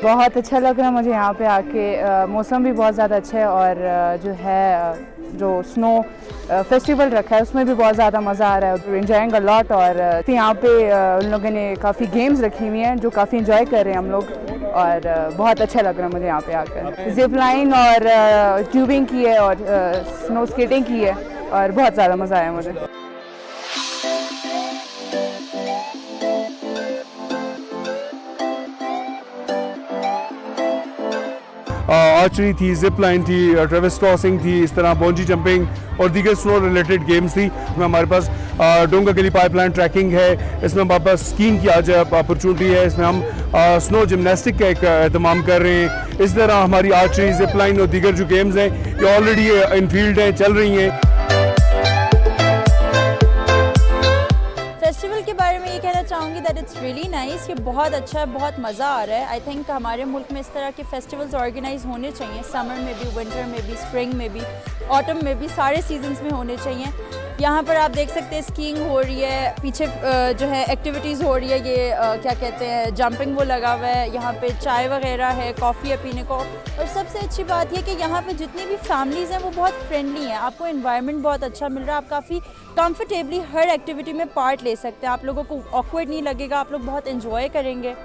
बहुत अच्छा लग रहा है मुझे यहाँ पे आके। मौसम भी बहुत ज़्यादा अच्छा है और जो है जो स्नो फेस्टिवल रखा है उसमें भी बहुत ज़्यादा मज़ा आ रहा है। Enjoying a lot. और यहाँ पे उन लोगों ने काफ़ी गेम्स रखी हुई हैं जो काफ़ी इंजॉय कर रहे हैं हम लोग। और बहुत अच्छा लग रहा है मुझे यहाँ पे आकर। जिप लाइन और ट्यूबिंग की है और स्नो स्केटिंग की है और बहुत ज़्यादा मज़ा आया मुझे। आर्चरी थी, जिप लाइन थी, ट्रेविस क्रॉसिंग थी, इस तरह बॉन्जी जंपिंग और दीगर स्नो रिलेटेड गेम्स थी। इसमें हमारे पास डोंगा गली पाइपलाइन ट्रैकिंग है, इसमें हमारे पास स्कीइंग की आज अपॉर्चुनिटी है, इसमें हम स्नो जिमनास्टिक का एक एहतमाम कर रहे हैं। इस तरह हमारी आर्चरी, जिप लाइन और दीगर जो गेम्स हैं ये ऑलरेडी इन फील्ड हैं, चल रही हैं। फेस्टिवल के बारे में ये कहना चाहूँगी दैट इट्स रियली नाइस। ये बहुत अच्छा है, बहुत मज़ा आ रहा है। आई थिंक हमारे मुल्क में इस तरह के फेस्टिवल्स ऑर्गेनाइज होने चाहिए, समर में भी, विंटर में भी, स्प्रिंग में भी, ऑटम में भी, सारे सीजन्स में होने चाहिए। यहाँ पर आप देख सकते हैं स्कीइंग हो रही है, पीछे जो है एक्टिविटीज़ हो रही है, ये क्या कहते हैं जंपिंग वो लगा हुआ है। यहाँ पे चाय वगैरह है, कॉफ़ी है पीने को। और सबसे अच्छी बात यह कि यहाँ पे जितनी भी फैमिलीज़ हैं वो बहुत फ्रेंडली हैं। आपको एनवायरनमेंट बहुत अच्छा मिल रहा है, आप काफ़ी कंफर्टेबली हर एक्टिविटी में पार्ट ले सकते हैं। आप लोगों को ऑकवर्ड नहीं लगेगा, आप लोग बहुत इन्जॉय करेंगे।